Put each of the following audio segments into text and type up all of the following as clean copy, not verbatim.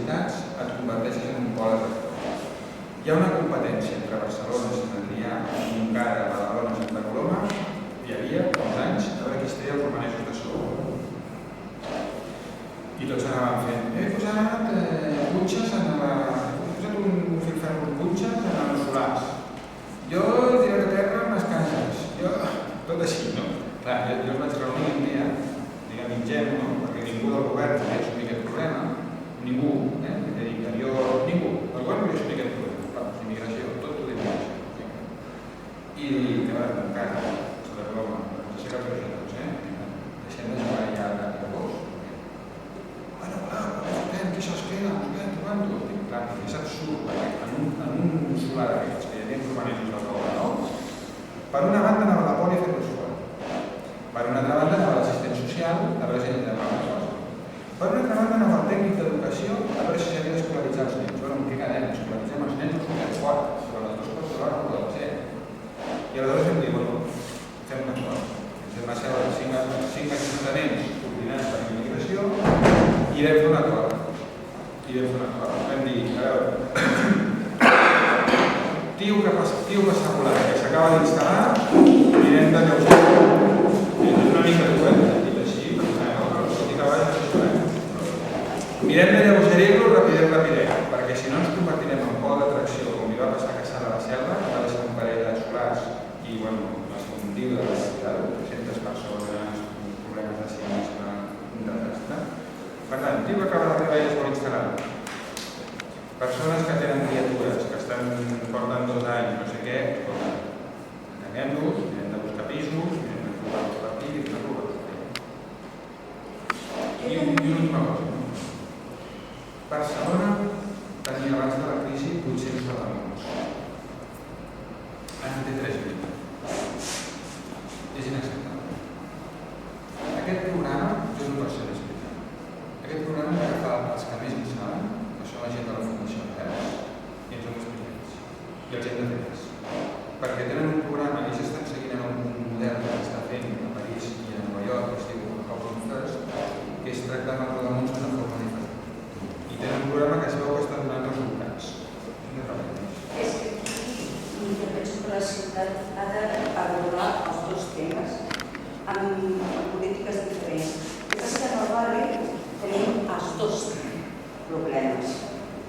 ciutats et converteixes en un pol atractor. Hi ha una competència entre Barcelona, Sant Adrià, Montcada, Badalona, Santa Coloma, hi havia fa uns anys, a veure qui es treia els romanejos de sobre. I tots anaven fent, he posat punxes he posat un filferro amb punxes en els solars. Jo tiraré a terra amb les cases. Tot així, no? Clar, jo els vaig reunir un dia, diguem, ingenu, no? Perquè ningú del govern volia assumir aquest problema. Ningú, d'interior, ningú. El govern volia assumir aquest problema. Clar, immigració, tot d'immigració. I que va tancar, de broma, ens aixeca per això tots, deixem de jugar ja a gos. Bueno, clar, què se'ls queda? Clar, és absurd, perquè en un solar d'aquests, que hi havia romanejos de roba, no? Per una banda anava la poli a fer-los fora. Per una altra banda anava l'assistent social a veure si ell demà una cosa. Per una altra banda anava el tècnic d'educació a veure si s'havia d'escolaritzar els nens. Bueno, què quedem? Escolaritzem els nens o els fotem fora. Però les dues coses alhora no poden ser. I aleshores hem dit, bueno, fem una cosa. Ens va ser 5 ajuntaments coordinats per immigració i vam fer una cosa. Vam dir, a veure, tio que s'ha volat, que s'acaba d'instal·lar, mirem de lleuger. És una mica dur, dit així, però estic a baix, mirem de lleugerir-lo rapidet, perquè si no ens convertirem en pol d'atracció, com hi va passar a Caçà de la Selva, que va deixar un parell de solars i, bueno, va ser un diu de 300 persones, problemes de ciència, un desastre. Per tant, tio que acaba d'arribar i es vol instal·lar. Persones que tenen criatures, que porten 2 anys, no sé què, enganyem-los, hem de buscar pisos, hem de trobar els partits i hem de trobar els partits. I una última cosa. Barcelona tenia abans de la crisi 800 alemans. Ara té 3.000. És inacceptable. Aquest programa, jo no pots ser explicat. Aquest programa que fa els que més en saben, que són la gent de la Fundació Arrels, i ens ho han explicat. I els hem de fer res. Perquè tenen un programa, ells estan seguint en un model que està fent a París i a Nova York, que es diu Open First, que és tractar amb els rodamons d'una forma diferent. I tenen un programa que es veu que està donant resultats. És que aquí jo penso que la ciutat ha d'abordar els dos temes amb polítiques diferents. El que passa que en el barri tenim els dos problemes.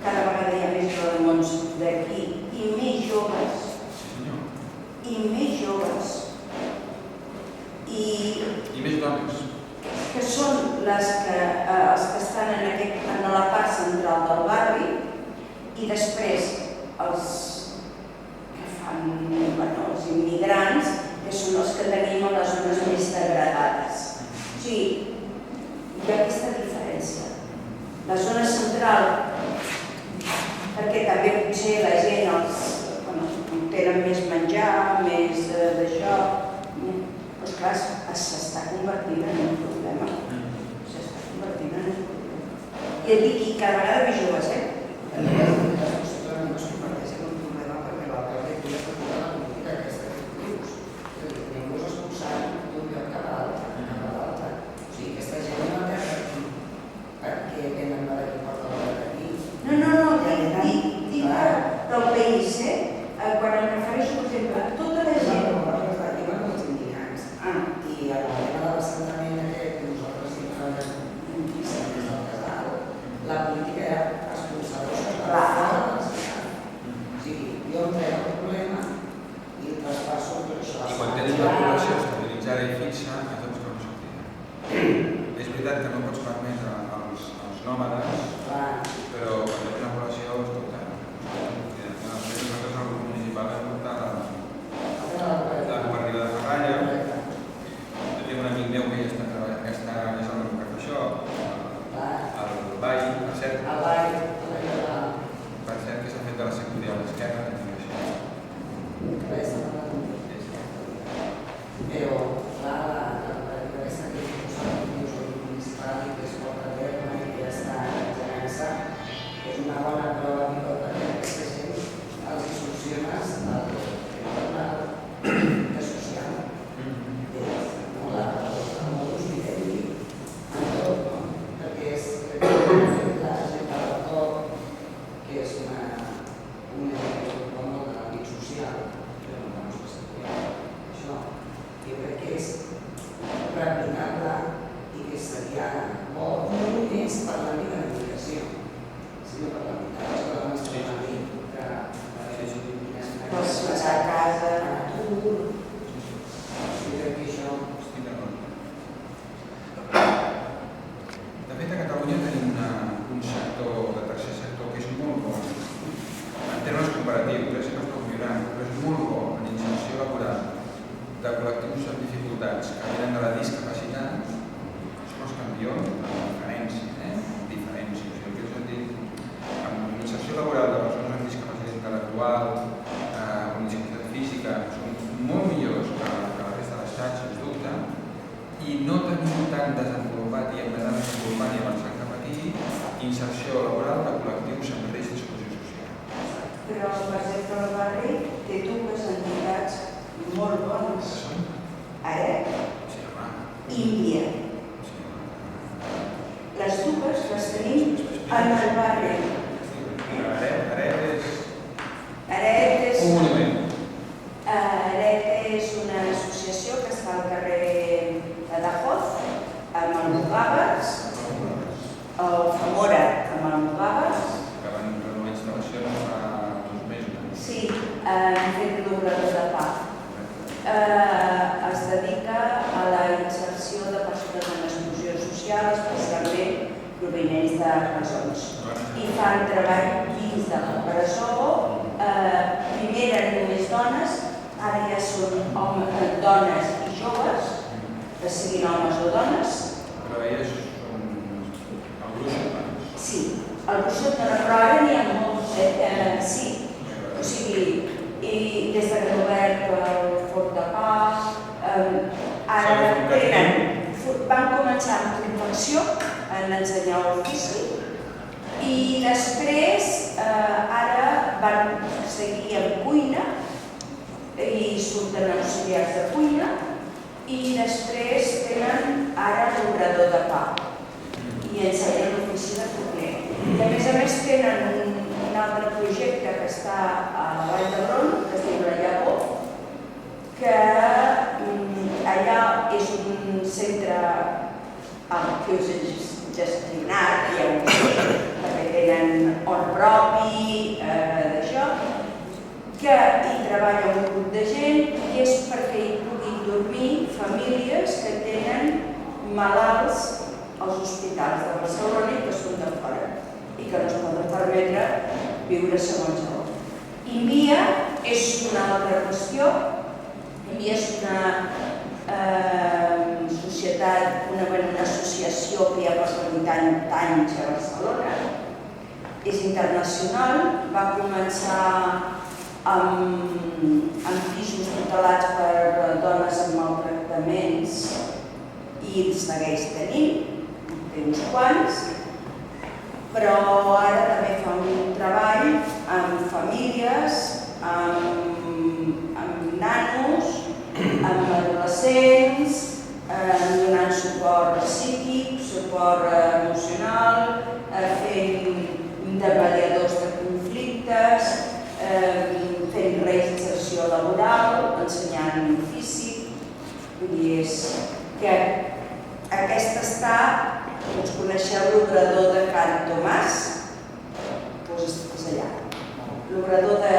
Cada vegada hi ha més rodamons d'aquí i més joves. I més joves. I més dones. Que són els que estan en la part central del barri i després els que fan els immigrants, que són els que tenim a les zones més degradades. O sigui, hi ha aquesta diferència. La zona central, perquè també potser la gent tenen més menjar, més d'això, però esclar, s'està convertint en un problema. S'està convertint en un problema. I et dic, cada vegada més joves, no es converteix en un problema perquè l'altre dia es recupera la política aquesta que dius. És a dir, ningú s'expulsant d'un lloc cap a l'altre. O sigui, aquesta gent no té res perquè venen de d'aquí per d'aquí. No, dic del país, quan em refereixo, per exemple, a tota la gent. Diuen els indicats. I a la tema de l'assentament aquest que nosaltres hi fa moltíssim des del casal, la política era expulsar-los fora de la ciutat. O sigui, jo em trec el problema i el traspasso tot això. I quan tens la població estabilitzada i fixa, és doncs que no sortirà. És veritat que no pots permetre als nòmades, però quan tens una població, escolta, nosaltres al grup municipal vam portar la cooperativa de Ferralla. Tinc un amic meu que ja està treballant, que està ja sabent que fa això, al Vall, per cert, que s'ha fet de la sectorial d'esquerra, però clar, aquesta que és un municipal i que es porta a terme i que ja està generant-se és una bona prova jo, amb diferència. O sigui, el que us he dit, amb l'inserció laboral de persones amb discapacitat intel·lectual, amb discapacitat física, són molt millors que la resta de les xarxes, dubte, i no tenim tan desenvolupat i hem d'anar desenvolupant i avançant cap aquí inserció laboral de col·lectius amb risc d'exclusió social. Però, per exemple, el barri té dues entitats molt bones. AREP i INVIA. Les dues les tenim en el barri. AREP és una associació que està al carrer de Dajoz, amb Almogàvers, o Zamora, amb Almogàvers. Que van fer una instal·lació fa 2 mesos. Sí, han fet l'obrador de pa. Es dedica a la inserció de persones en exclusió social, especialment provinents de presons. I fan treball dins de la presó. Primer eren només dones, ara ja són dones i joves, que siguin homes o dones. Però elles són el gruix. Sí, el Bruixot no, però ara n'hi ha molts, sí. O sigui, i des de que han obert el Forn de Pa, ara van començar amb confecció, en ensenyar l'ofici, i després ara van seguir amb cuina, i surten auxiliars de cuina, i després tenen ara l'obrador de pa, i ensenyen l'ofici de forner. I a més tenen un altre projecte que està a la Vall d'Hebron, que es diu La Llavor, que allà és un centre gestionat, perquè tenen hort propi, d'això, que hi treballa un grup de gent i és perquè hi puguin dormir famílies que tenen malalts als hospitals de Barcelona i que són de fora i que no es poden permetre viure segons el. INVIA és una altra qüestió. INVIA és una societat, una associació que ja porta 80 anys a Barcelona. És internacional, va començar amb pisos tutelats per dones amb maltractaments i els segueix tenint, té uns quants, però ara també fa un treball amb famílies, amb nanos, amb adolescents, donant suport psíquic, suport emocional, fent de mediadors de conflictes, fent reinserció laboral, ensenyant ofici. Vull dir, és que aquesta està, doncs coneixeu l'obrador de Can Tomàs? Doncs és allà. L'obrador de